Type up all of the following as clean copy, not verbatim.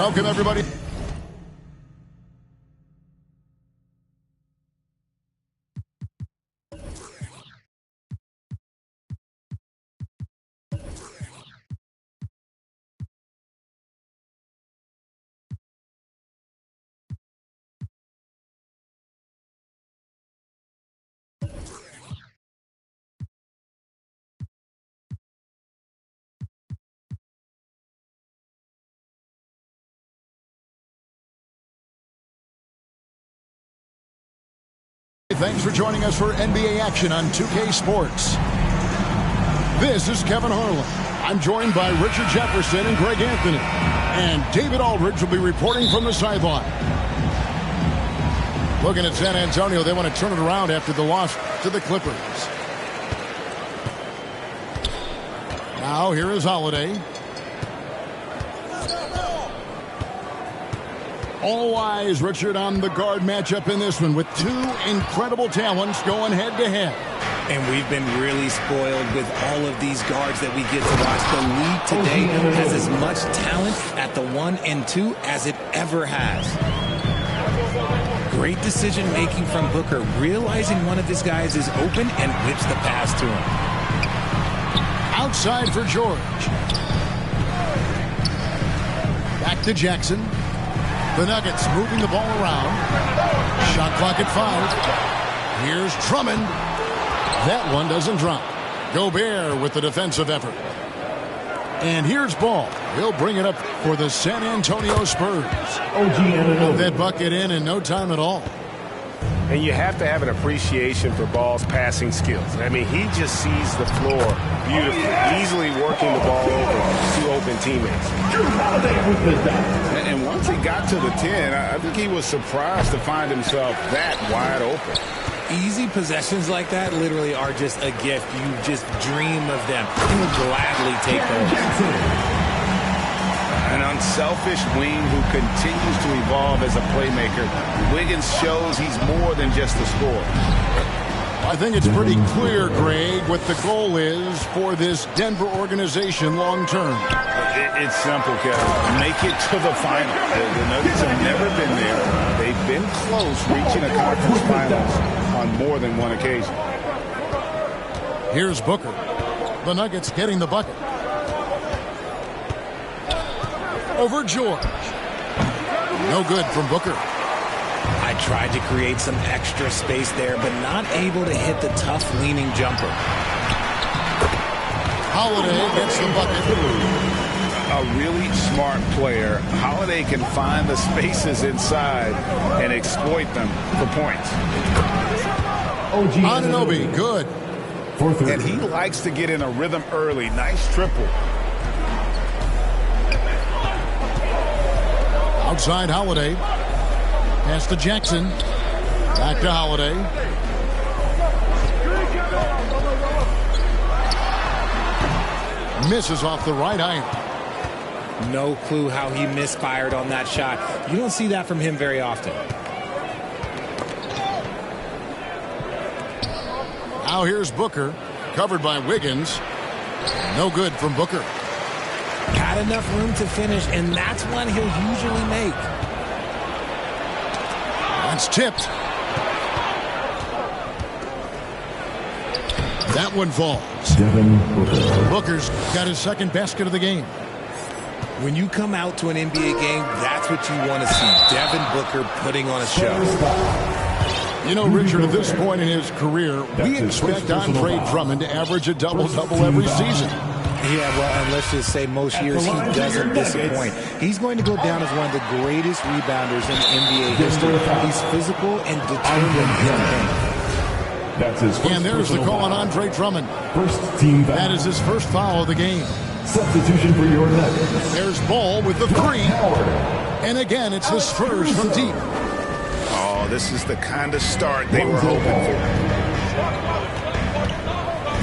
Welcome, everybody. Thanks for joining us for NBA action on 2K Sports. This is Kevin Harlan. I'm joined by Richard Jefferson and Greg Anthony. And David Aldridge will be reporting from the sideline. Looking at San Antonio, they want to turn it around after the loss to the Clippers. Now here is Holiday. All eyes, Richard, on the guard matchup in this one with two incredible talents going head-to-head. And we've been really spoiled with all of these guards that we get to watch. The league today has as much talent at the 1 and 2 as it ever has. Great decision-making from Booker, realizing one of his guys is open and whips the pass to him. Outside for George. Back to Jackson. The Nuggets moving the ball around. Shot clock at 5. Here's Drummond. That one doesn't drop. Gobert with the defensive effort. And here's Ball. He'll bring it up for the San Antonio Spurs. Got that bucket in no time at all. And you have to have an appreciation for Ball's passing skills. I mean, he just sees the floor beautifully, easily working the ball over to open teammates. And once he got to the 10, I think he was surprised to find himself that wide open. Easy possessions like that literally are just a gift. You just dream of them. He would gladly take those. An unselfish wing who continues to evolve as a playmaker. Wiggins shows he's more than just a scorer. I think it's pretty clear, Greg, what the goal is for this Denver organization long term. It's simple, Kevin. Make it to the final. The Nuggets have never been there. They've been close reaching a conference finals on more than one occasion. Here's Booker. The Nuggets getting the bucket. Over George. No good from Booker. I tried to create some extra space there, but not able to hit the tough leaning jumper. Holiday gets the bucket. A really smart player. Holiday can find the spaces inside and exploit them for points. Anunoby, good. And he likes to get in a rhythm early. Nice triple. Outside Holiday. Pass to Jackson. Back to Holiday. Misses off the right iron. No clue how he misfired on that shot. You don't see that from him very often. Now here's Booker. Covered by Wiggins. No good from Booker. Had enough room to finish, and that's one he'll usually make. That's tipped. That one falls. Booker's got his second basket of the game. When you come out to an NBA game, that's what you want to see. Devin Booker putting on a show. You know, Richard, at this point in his career, we expect Andre Drummond to average a double-double every season. Yeah, well, and let's just say most years he doesn't disappoint. He's going to go down as one of the greatest rebounders in NBA history. He's physical and determined in the paint. That's his first and there's the call on Andre Drummond. First team foul. That is his first foul of the game. Substitution for your Nuggets. There's Ball with the three. And again, it's the Spurs from deep. Oh, this is the kind of start they were hoping for.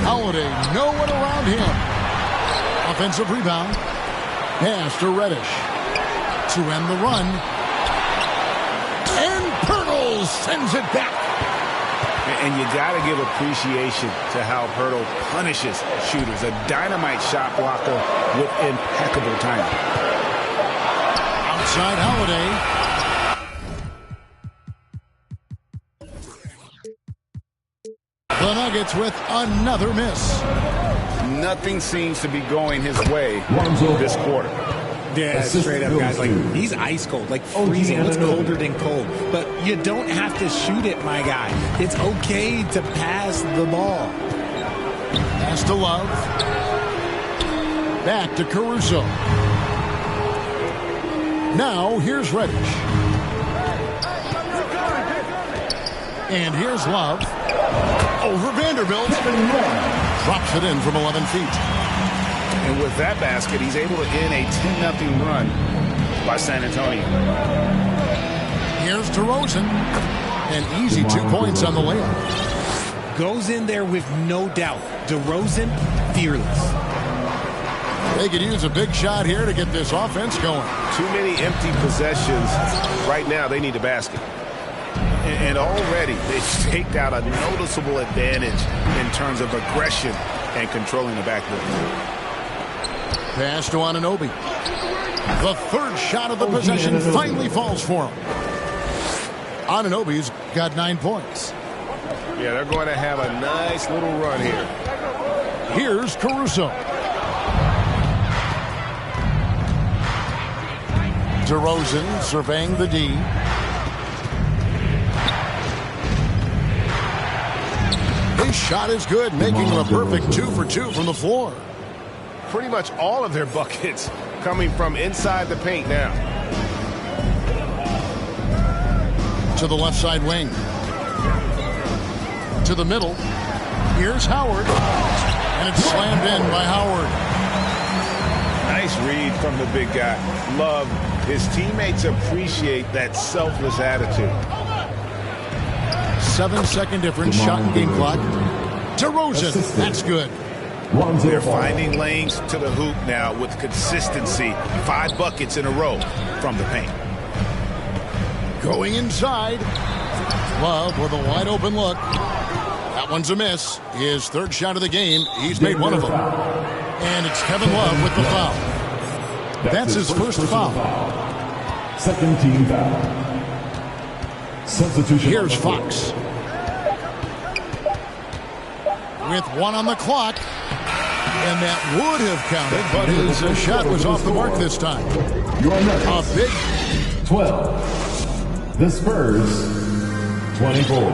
Holiday, no one around him. Offensive rebound. Pass to Reddish. To end the run. And Pirtle sends it back. And you got to give appreciation to how Pirtle punishes shooters. A dynamite shot blocker with impeccable timing. outside Holiday. The Nuggets with another miss. Nothing seems to be going his way this quarter. Yeah, straight up, guys. Like, he's ice cold, like freezing. What's colder than cold? But you don't have to shoot it, my guy. It's okay to pass the ball. Pass to Love. Back to Caruso. Now here's Reddish. And here's Love. Over Vanderbilt. Drops it in from 11 feet. And with that basket, he's able to end a 10-0 run by San Antonio. Here's DeRozan. An easy 2 points on the layup. Goes in there with no doubt. DeRozan, fearless. They could use a big shot here to get this offense going. Too many empty possessions. Right now, they need a basket. And already, they've staked out a noticeable advantage in terms of aggression and controlling the backboard. Pass to Anunoby. The third shot of the possession finally falls for him. Anunoby's got 9 points. Yeah, they're going to have a nice little run here. Here's Caruso. DeRozan surveying the D. His shot is good, making him a perfect 2 for 2 from the floor. Pretty much all of their buckets coming from inside the paint now. To the left side wing. To the middle. Here's Howard. And it's slammed in by Howard. Nice read from the big guy. Love. His teammates appreciate that selfless attitude. 7-second difference. Shot and game clock. DeRozan. That's good. They're finding lanes to the hoop now with consistency. 5 buckets in a row from the paint. Going inside. Love with a wide open look. That one's a miss. His third shot of the game. He's made one of them. And it's Kevin Love with the foul. That's his first foul. Second team foul. Substitution. Here's Fox. With 1 on the clock. And that would have counted, but his shot was off the mark this time. A big 12. The Spurs, 24.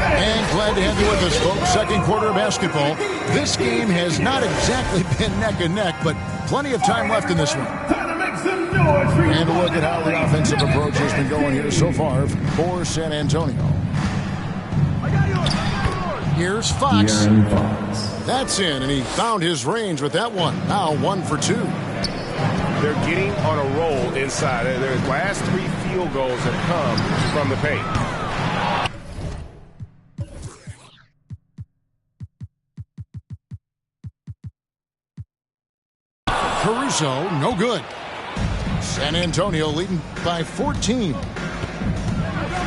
And glad to have you with us, folks. Second quarter of basketball. This game has not exactly been neck and neck, but plenty of time left in this one. And a look at how the offensive approach has been going here so far for San Antonio. Here's Fox. That's in, and he found his range with that one. Now 1 for 2. They're getting on a roll inside. Their last 3 field goals have come from the paint. Caruso, no good. San Antonio leading by 14.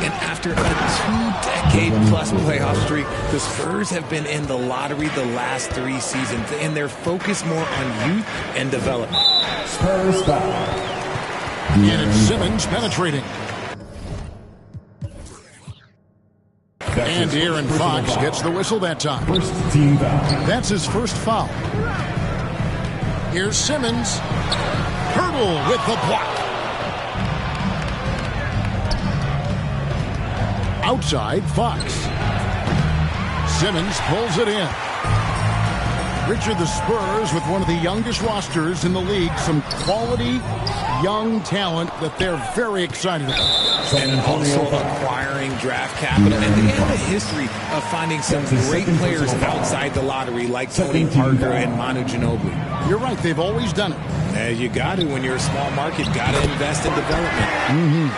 And after a 2-decade-plus playoff streak, the Spurs have been in the lottery the last 3 seasons, and they're focused more on youth and development. Spurs foul. And it's Simmons penetrating. And Aaron Fox gets the whistle that time. First team foul. That's his first foul. Here's Simmons. Hurdle with the block. Outside, Fox. Simmons pulls it in. Richard, the Spurs with one of the youngest rosters in the league. Some quality young talent that they're very excited about. And also acquiring draft capital. And they have a history of finding some great players outside the lottery like Tony Parker and Manu Ginobili. You're right, they've always done it. You got to, when you're a small market, got to invest in development.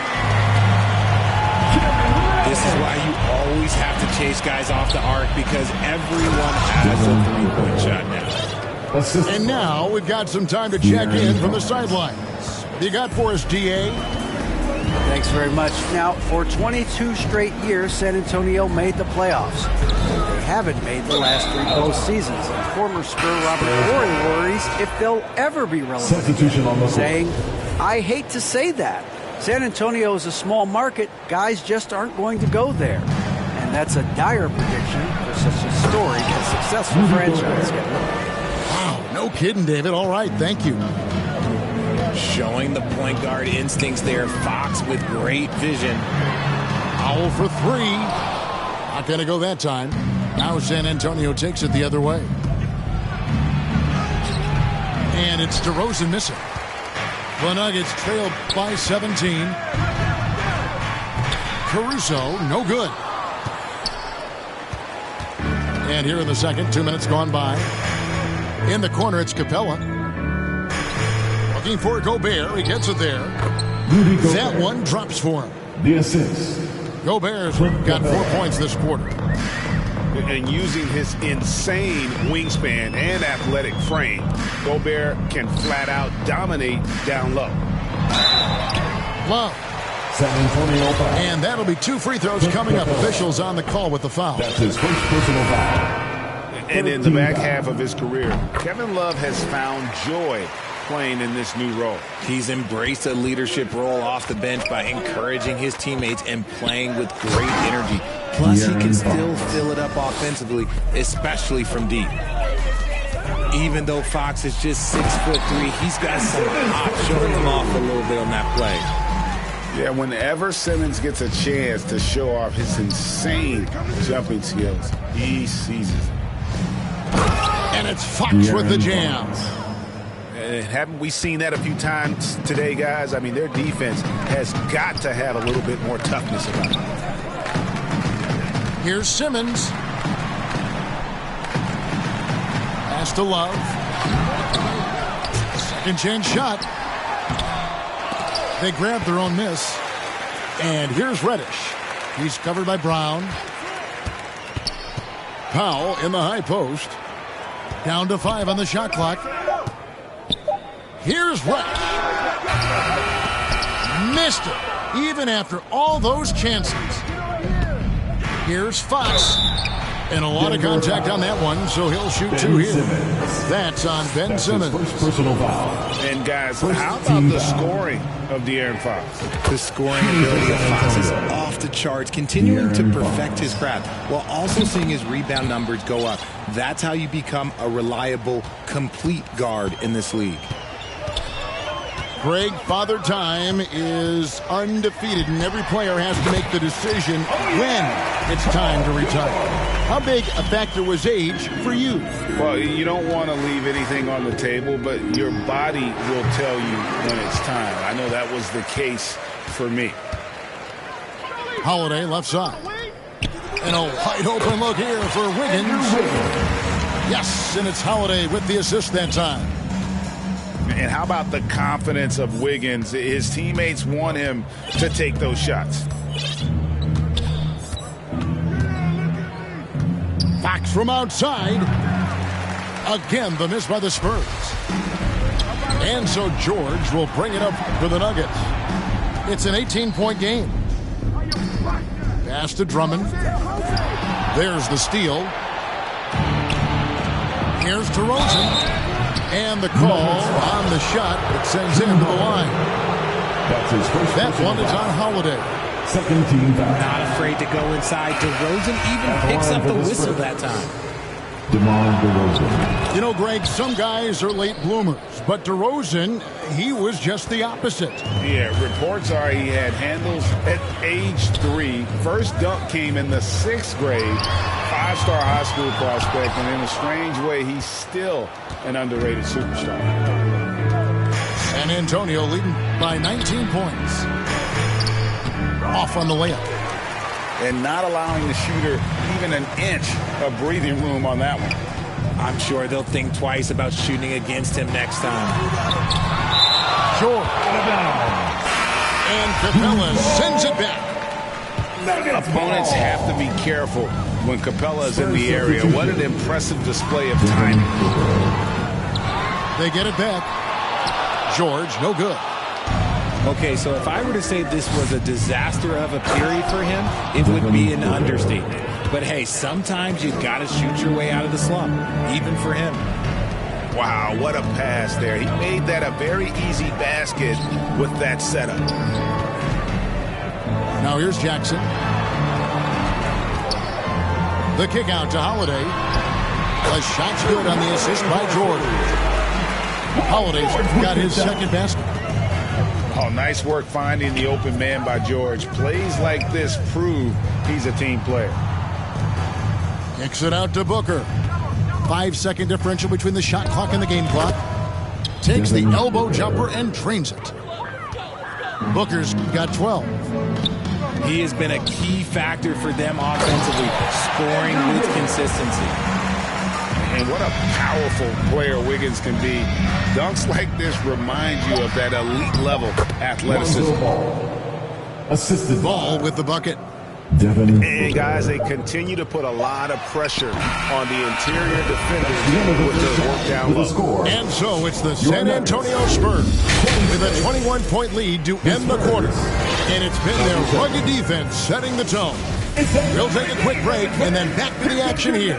This is why you always have to chase guys off the arc, because everyone has a three-point shot now. And now we've got some time to check in from the sidelines. You got for us, DA? Thanks very much. Now, for 22 straight years, San Antonio made the playoffs. They haven't made the last 3 postseasons. And former Spur Robert Horry worries if they'll ever be relevant, Substitution on the saying I hate to say that. San Antonio is a small market. Guys just aren't going to go there. And that's a dire prediction for such a storied and successful franchise. Wow, no kidding, David. All right, thank you. Showing the point guard instincts there. Fox with great vision. Powell for three. Not going to go that time. Now San Antonio takes it the other way. And it's DeRozan missing. The Nuggets trail by 17. Caruso, no good. And here in the second, 2 minutes gone by. In the corner, it's Capella. Looking for Gobert. He gets it there. That one drops for him. The assist. Gobert's got 4 points this quarter. And using his insane wingspan and athletic frame, Gobert can flat out dominate down low. Love. San Antonio foul. And that'll be 2 free throws coming up. Officials on the call with the foul. That's his first personal foul. And in the back half of his career, Kevin Love has found joy playing in this new role. He's embraced a leadership role off the bench by encouraging his teammates and playing with great energy. Plus, he can still fill it up offensively, especially from deep. Even though Fox is just 6'3", he's got some hop, showing him off a little bit on that play. Yeah, whenever Simmons gets a chance to show off his insane jumping skills, he seizes it. And it's Fox with the jam. Haven't we seen that a few times today, guys? I mean, their defense has got to have a little bit more toughness about it. Here's Simmons. Pass to Love. Second chance shot. They grab their own miss. And here's Reddish. He's covered by Brown. Powell in the high post. Down to 5 on the shot clock. Here's Reddish. Missed it. Even after all those chances. Here's Fox. And a lot of contact on that one, so he'll shoot 2 here. That's on Ben Simmons. First personal foul. And guys, how about the scoring of De'Aaron Fox? The scoring ability of Fox is off the charts, continuing to perfect his craft while also seeing his rebound numbers go up. That's how you become a reliable, complete guard in this league. Greg, Father Time is undefeated, and every player has to make the decision when it's time to retire. How big a factor was age for you? Well, you don't want to leave anything on the table, but your body will tell you when it's time. I know that was the case for me. Holiday left side. And a wide open look here for Wiggins. Yes, and it's Holiday with the assist that time. And how about the confidence of Wiggins? His teammates want him to take those shots. Fox from outside. Again, the miss by the Spurs. And so George will bring it up for the Nuggets. It's an 18-point game. Pass to Drummond. There's the steal. Here's DeRozan. And the call on the shot that sends him to the line. That's his first that one is on Holiday. Second team foul. Not afraid to go inside. DeRozan even picks up the whistle that time. DeMar DeRozan. You know, Greg, some guys are late bloomers, but DeRozan, he was just the opposite. Yeah, reports are he had handles at age 3. First dunk came in the 6th grade. 5-star high school prospect, and in a strange way, he's still an underrated superstar. San Antonio leading by 19 points. Off on the layup. And not allowing the shooter even an inch of breathing room on that one. I'm sure they'll think twice about shooting against him next time. George. And Capella sends it back. Opponents have to be careful when Capella is in the area. What an impressive display of timing. They get it back. George, no good. Okay, so if I were to say this was a disaster of a period for him, it would be an understatement. But hey, sometimes you've got to shoot your way out of the slump, even for him. Wow, what a pass there. He made that a very easy basket with that setup. Now here's Jackson. The kick out to Holiday. The shot's good on the assist by George. Holiday's got his second basket. Oh, nice work finding the open man by George. Plays like this prove he's a team player. Kicks it out to Booker. 5-second differential between the shot clock and the game clock. Takes the elbow jumper and drains it. Booker's got 12. He has been a key factor for them offensively, scoring with consistency. And what a powerful player Wiggins can be. Dunks like this remind you of that elite level athleticism. Assisted Ball with the bucket. Devin. And guys, they continue to put a lot of pressure on the interior defenders with their work down low. And so it's the San Antonio Spurs with a 21-point lead to end the quarter. And it's been their rugged defense setting the tone. We'll take a quick break and then back to the action here.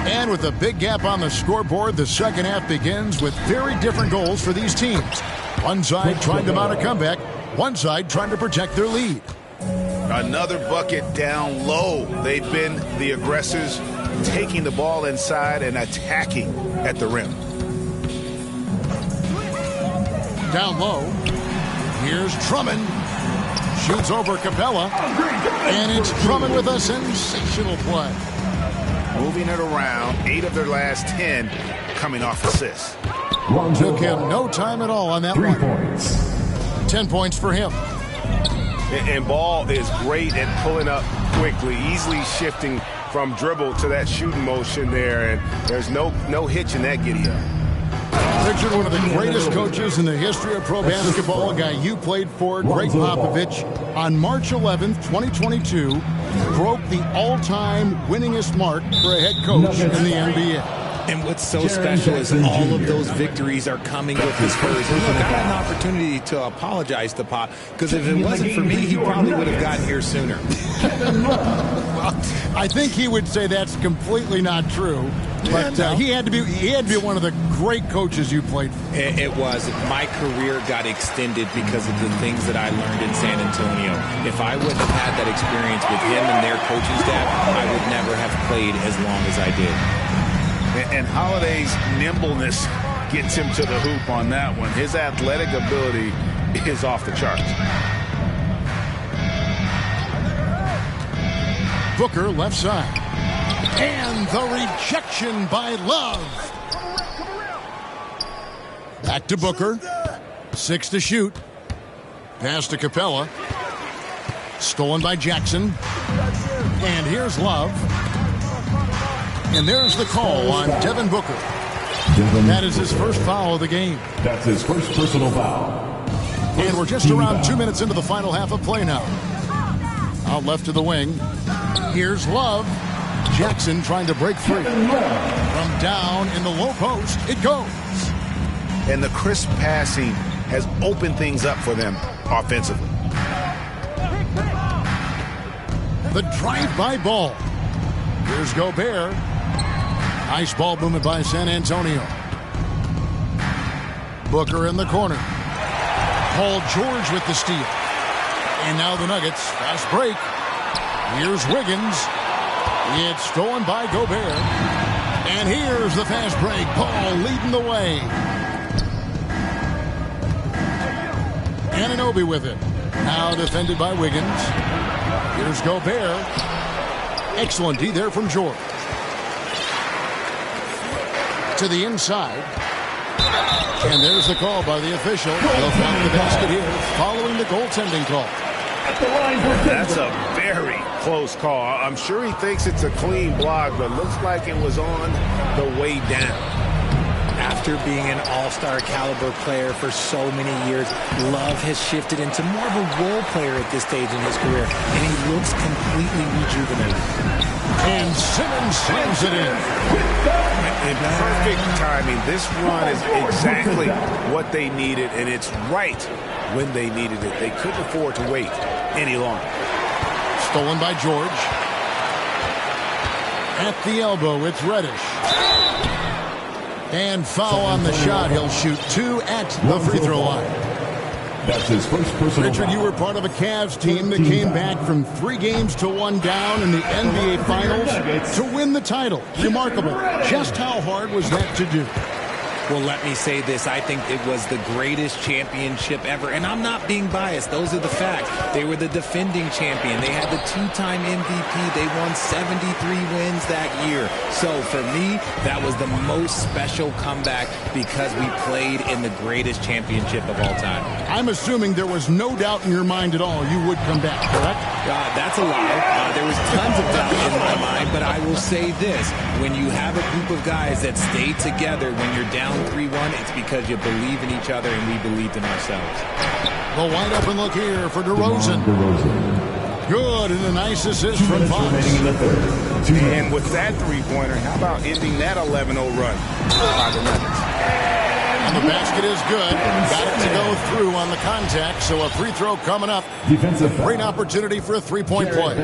And with a big gap on the scoreboard, the second half begins with very different goals for these teams. One side trying to mount a comeback, one side trying to protect their lead. Another bucket down low. They've been the aggressors, taking the ball inside and attacking at the rim. Down low, here's Drummond. Shoots over Capella. And it's Drummond with a sensational play. Moving it around, 8 of their last 10 coming off assists. Took him no time at all on that 3 one. points. 10 points for him. And Ball is great at pulling up quickly, easily shifting from dribble to that shooting motion there, and there's no hitch in that giddy up. Richard, one of the greatest coaches in the history of pro basketball, a guy you played for, Greg Popovich, on March 11th, 2022, broke the all-time winningest mark for a head coach in the NBA. And what's so special is all of those victories are coming with the Spurs. And look, I had an opportunity to apologize to Pop, because if it wasn't for me, he probably would have gotten here sooner. Well, I think he would say that's completely not true. But he had to be one of the great coaches you played for. It was. My career got extended because of the things that I learned in San Antonio. If I wouldn't have had that experience with him and their coaching staff, I would never have played as long as I did. And Holiday's nimbleness gets him to the hoop on that one. His athletic ability is off the charts. Booker left side. And the rejection by Love. Back to Booker. 6 to shoot. Pass to Capella. Stolen by Jackson. And here's Love. And there's the call on Devin Booker. That is his first foul of the game. That's his first personal foul. And we're just around 2 minutes into the final half of play now. Out left to the wing. Here's Love. Jackson trying to break free. From down in the low post, it goes. And the crisp passing has opened things up for them offensively. The drive-by ball. Here's Gobert. Nice ball movement by San Antonio. Booker in the corner. Paul George with the steal. And now the Nuggets. Fast break. Here's Wiggins. It's stolen by Gobert. And here's the fast break. Paul leading the way. Anunoby with it. Now defended by Wiggins. Here's Gobert. Excellent D there from George. To the inside. And there's the call by the official. They'll find the basket here following the goaltending call. That's a very close call. I'm sure he thinks it's a clean block, but looks like it was on the way down. After being an all-star caliber player for so many years, Love has shifted into more of a role player at this stage in his career, and he looks completely rejuvenated. And Simmons slams it in. In perfect timing. This run is exactly what they needed, and it's right when they needed it. They couldn't afford to wait any longer. Stolen by George. At the elbow, it's Reddish. And foul on the shot. He'll shoot 2 at the free throw line. That's his first personal Richard, foul. you were part of a Cavs team that came back from 3 games to 1 down in the NBA Finals to win the title. Remarkable. Just how hard was that to do? Well, let me say this. I think it was the greatest championship ever. And I'm not being biased. Those are the facts. They were the defending champion. They had the 2-time MVP. They won 73 wins that year. So for me, that was the most special comeback because we played in the greatest championship of all time. I'm assuming there was no doubt in your mind at all you would come back, correct? That's a lie. There was tons of doubt in my mind, but I will say this. When you have a group of guys that stay together when you're down 3-1, it's because you believe in each other and we believed in ourselves. The wide open look here for DeRozan. Good, and a nice assist from Fox. And with that three-pointer, how about ending that 11-0 run by the Nuggets? And the basket is good. Got it to go through on the contact, so a free throw coming up. Defensive foul. Great opportunity for a three-point play.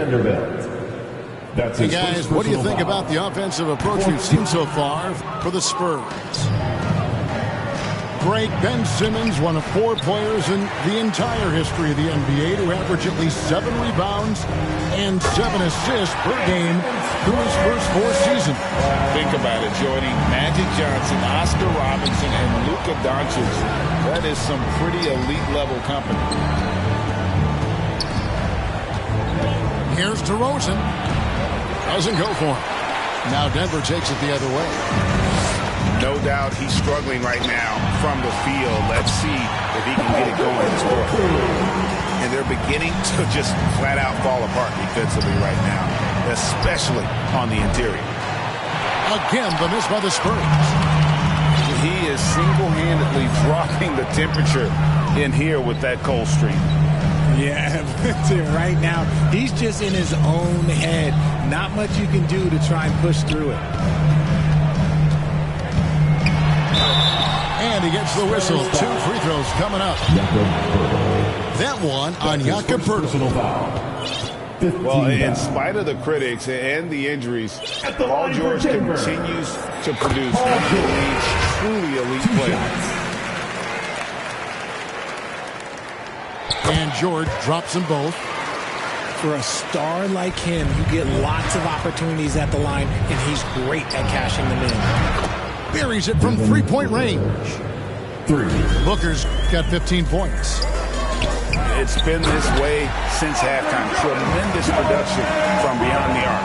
That's Hey his guys, first what do you personal think foul. about the offensive approach we've seen so far for the Spurs? Great. Ben Simmons, one of 4 players in the entire history of the NBA to average at least 7 rebounds and 7 assists per game through his first 4 seasons. Think about it, Jordy. Magic Johnson, Oscar Robinson, and Luka Doncic. That is some pretty elite-level company. Here's DeRozan. Doesn't go for him. Now Denver takes it the other way. No doubt he's struggling right now from the field. Let's see if he can get it going this quarter. And they're beginning to just flat out fall apart defensively right now, especially on the interior. Again, the miss by the Spurs. He is single-handedly dropping the temperature in here with that cold streak. Yeah, right now, he's just in his own head. Not much you can do to try and push through it. And he gets the whistle. 2 free throws coming up. That one on Jakob Personal Poeltl. foul. Well, in spite of the critics and the injuries, Paul George continues to produce one of the league's truly elite players. And George drops them both. For a star like him, you get lots of opportunities at the line, and he's great at cashing them in. Buries it from 3-point range. 3. Booker's got 15 points. It's been this way since halftime. Tremendous production from beyond the arc.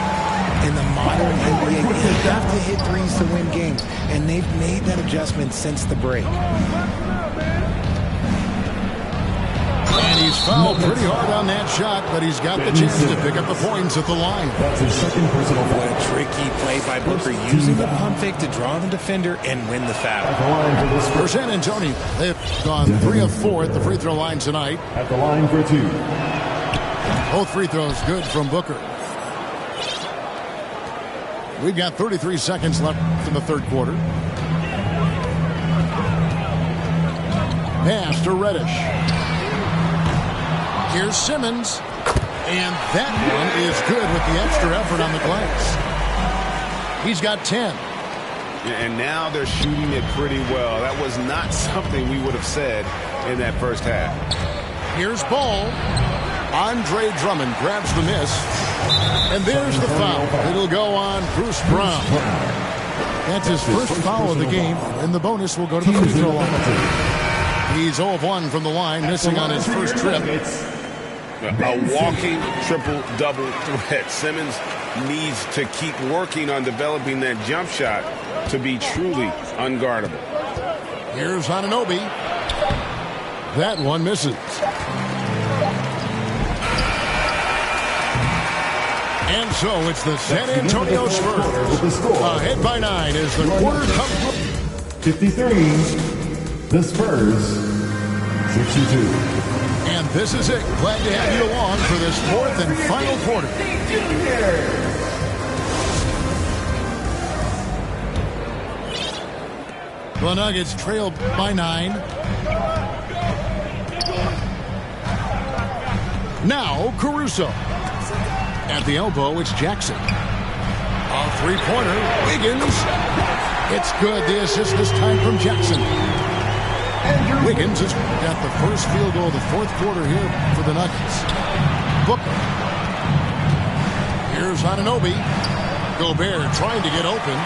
In the modern NBA, you have to hit threes to win games, and they've made that adjustment since the break. And he's fouled pretty hard on that shot, but he's got the chance to pick up the points at the line. That's his second personal What foul. a tricky play by Booker, using the pump fake to draw the defender and win the foul. At the line for the For Spurs. San Antonio, they've gone 3 of 4 at the free throw line tonight. At the line for 2. Both free throws good from Booker. We've got 33 seconds left in the third quarter. Pass to Reddish. Here's Simmons. And that one is good with the extra effort on the glass. He's got 10. And now they're shooting it pretty well. That was not something we would have said in that first half. Here's Ball. Andre Drummond grabs the miss. And there's the foul. It'll go on Bruce Brown. That's his first foul of the game, and the bonus will go to the free throw line. He's 0 of 1 from the line, missing on his first trip. A walking triple-double threat. Simmons needs to keep working on developing that jump shot to be truly unguardable. Here's Anunoby. That one misses. And so it's the San Antonio Spurs. Ahead by 9 as the quarter comes. 53. The Spurs. 62. And this is it. Glad to have you along for this fourth and final quarter. The Nuggets trail by 9. Now Caruso. At the elbow, it's Jackson. A three-pointer. Wiggins. It's good. The assist this time from Jackson. Wiggins has got the first field goal of the fourth quarter here for the Nuggets. Booker. Here's Anunoby. Gobert trying to get open.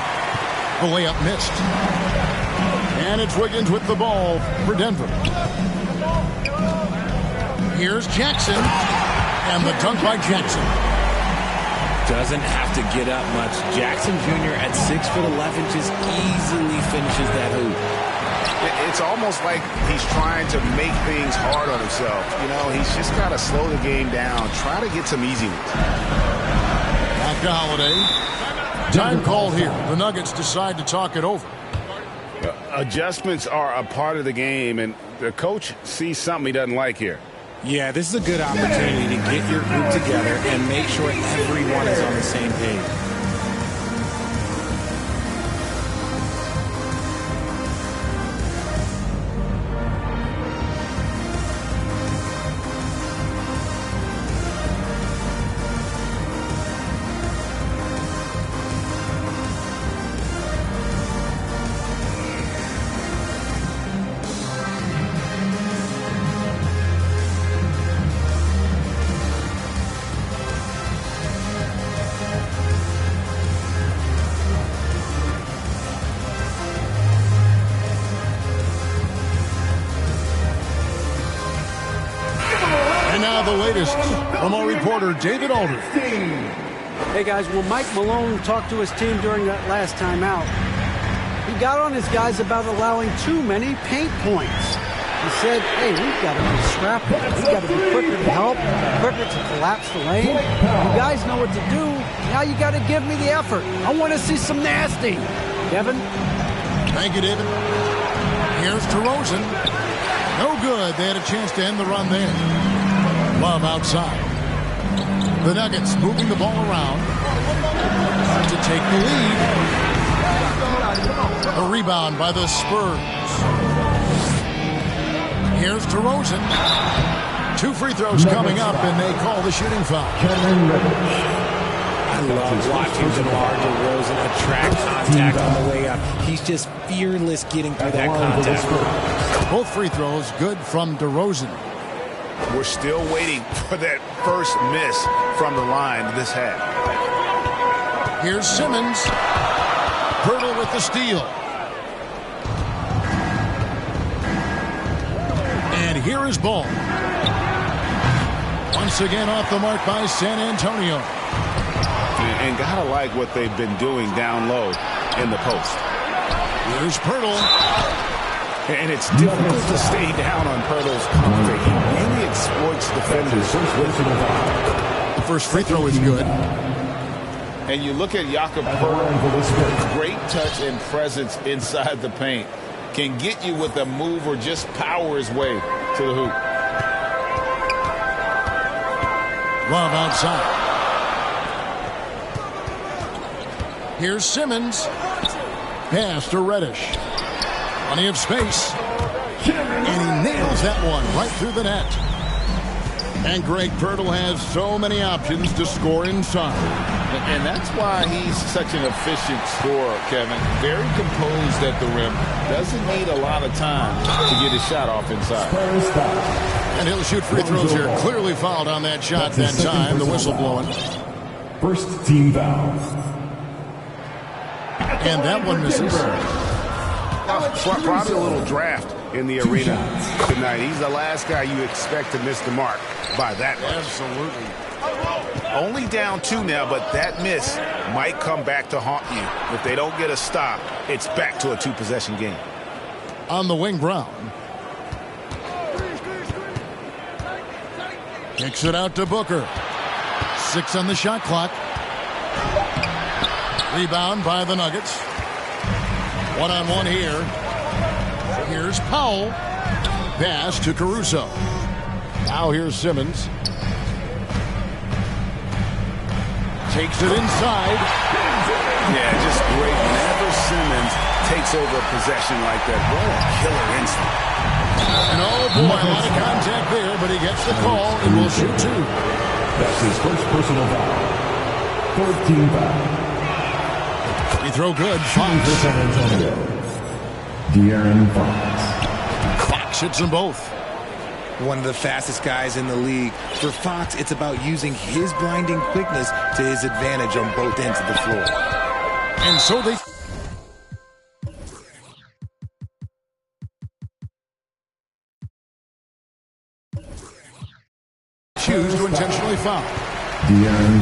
The layup missed. And it's Wiggins with the ball for Denver. Here's Jackson. And the dunk by Jackson. Doesn't have to get up much. Jackson Jr. at 6'11" just easily finishes that hoop. It's almost like he's trying to make things hard on himself. You know, he's just got to slow the game down. Try to get some easy ones. Back to Holiday. Time called here. The Nuggets decide to talk it over. Adjustments are a part of the game, and the coach sees something he doesn't like here. Yeah, this is a good opportunity to get your group together and make sure everyone is on the same page. The latest from our reporter, David Alder. Hey, guys, when Mike Malone talked to his team during that last time out, he got on his guys about allowing too many paint points. He said, hey, we've got to be scrappy. We've got to be quicker to help, quicker to collapse the lane. You guys know what to do. Now you got to give me the effort. I want to see some nasty. Kevin? Thank you, David. Here's DeRozan. No good. They had a chance to end the run there. Love outside. The Nuggets moving the ball around to take the lead. A rebound by the Spurs. Here's DeRozan. 2 free throws coming up, and they call the shooting foul. I love watching DeMar DeRozan attract contact on the way up. He's just fearless getting through that contact. Both free throws good from DeRozan. We're still waiting for that first miss from the line this half. Here's Simmons. Pirtle with the steal. And here is Ball. Once again off the mark by San Antonio. And gotta like what they've been doing down low in the post. Here's Pirtle. And it's difficult to stay down on Pirtle's pump fake. He really exploits defenders. The first free throw is good. And you look at Jakob Pirtle, great touch and presence inside the paint. Can get you with a move or just power his way to the hoop. Love outside. Here's Simmons. Pass to Reddish. Plenty of space. And he nails that one right through the net. And Greg Pirtle has so many options to score inside. And that's why he's such an efficient scorer, Kevin. Very composed at the rim. Doesn't need a lot of time to get his shot off inside. And he'll shoot free throws here. Clearly fouled on that shot that time. The whistle blowing. First team foul. And that one misses. Probably a little draft in the arena tonight. He's the last guy you expect to miss the mark by that much. Absolutely. Only down 2 now, but that miss might come back to haunt you. If they don't get a stop, it's back to a 2-possession game. On the wing, Brown. Kicks it out to Booker. 6 on the shot clock. Rebound by the Nuggets. One-on-one here. Here's Powell. Pass to Caruso. Now here's Simmons. Takes it inside. Yeah, just great. Whenever Simmons takes over a possession like that, what a killer instinct. And oh boy, a lot of contact there, but he gets the call and will shoot 2. That's his first personal foul. Third team foul. throw good. Fox. San Antonio, De'Aaron Fox. Fox hits them both. One of the fastest guys in the league. For Fox, it's about using his blinding quickness to his advantage on both ends of the floor. And so they choose to intentionally foul.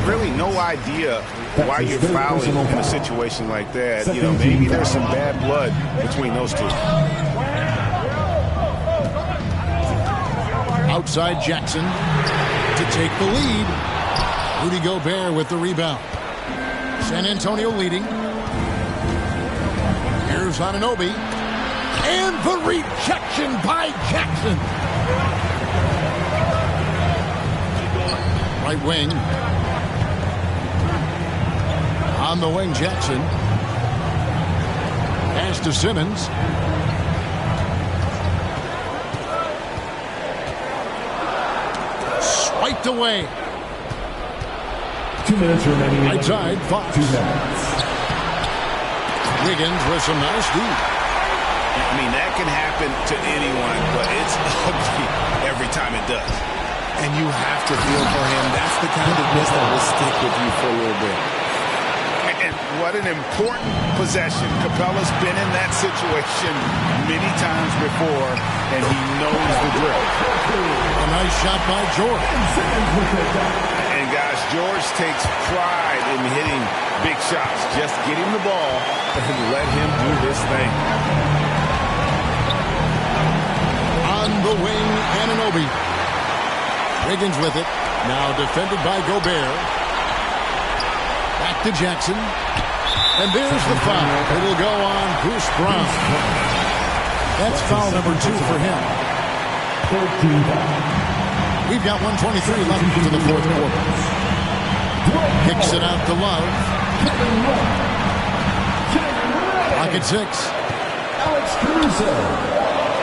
Really no idea why you're fouling in a situation like that. You know, maybe there's some bad blood between those two. Outside Jackson to take the lead. Rudy Gobert with the rebound. San Antonio leading. Here's Anunoby. And the rejection by Jackson. Right wing. On the wing, Jackson. Pass to Simmons. Swiped away. 2 minutes remaining. Right side, Fox. 2 minutes. Wiggins with some nice D. I mean, that can happen to anyone, but it's ugly every time it does. And you have to feel for him. That's the kind of miss that will stick with you for a little bit. And what an important possession. Capella's been in that situation many times before, and he knows the drill. A nice shot by George. And guys, George takes pride in hitting big shots. Just get him the ball and let him do his thing. On the wing, Anunoby. Wiggins with it. Now defended by Gobert. Back to Jackson. And there's the foul. It'll go on Bruce Brown. That's foul number 2 for him. 13 fouls. We've got 1:23 left into the fourth quarter. Kicks it out to Love. Rocket 6. Alex Caruso.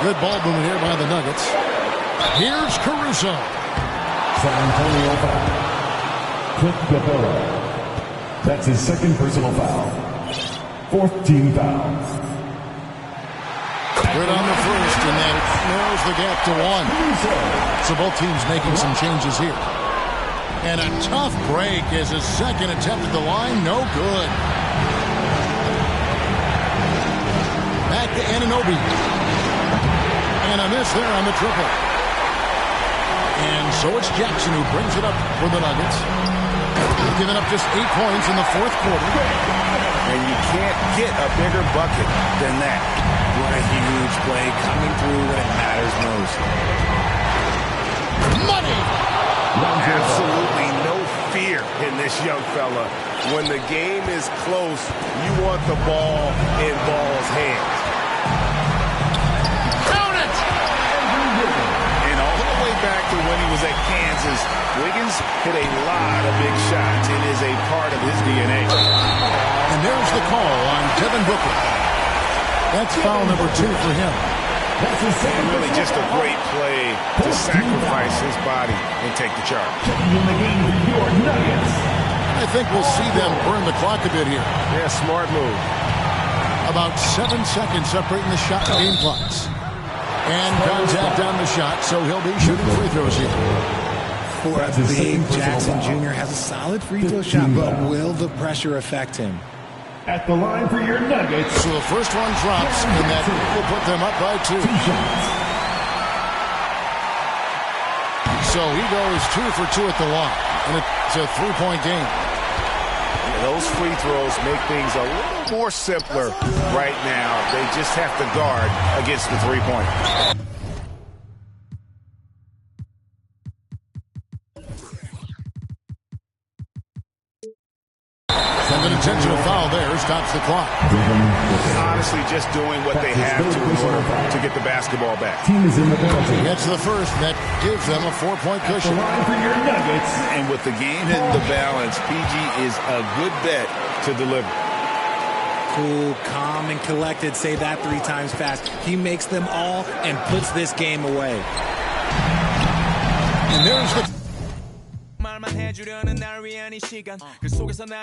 Good ball movement here by the Nuggets. Here's Caruso. San Antonio foul. Clint Capella. That's his second personal foul. 4th team foul. Good on the first, and then narrows the gap to 1. So both teams making some changes here. And a tough break as his second attempt at the line, no good. Back to Anunoby. And a miss there on the triple. And so it's Jackson who brings it up for the Nuggets. They've given up just 8 points in the fourth quarter. And you can't get a bigger bucket than that. What a huge play coming through when it matters most. Money! Absolutely no fear in this young fella. When the game is close, you want the ball in Ball's hands. Count it! And all the way back to when he was at Kansas, Wiggins hit a lot of big shots. It is a part of his DNA. And there's the call on Devin Booker. That's foul number 2 for him. And really just a great play to sacrifice his body and take the charge. In the game for your Nuggets. I think we'll see them burn the clock a bit here. Yeah, smart move. About 7 seconds separating the shot and game clocks. And contact on the shot, so he'll be shooting free throws here. For a big Jackson Jr. has a solid free throw shot, but will the pressure affect him? At the line for your Nuggets. So the first one drops, and that will put them up by 2. So he goes 2 for 2 at the line, and it's a 3-point game. Those free throws make things a little more simpler right now. They just have to guard against the three-pointer. And an intentional foul there stops the clock. Honestly, just doing what they have to in order to get the basketball back. Team is in the penalty. Gets the first, and that gives them a 4-point cushion. The line for your Nuggets. And with the game in the balance, PG is a good bet to deliver. Cool, calm, and collected. Say that 3 times fast. He makes them all and puts this game away. And there's the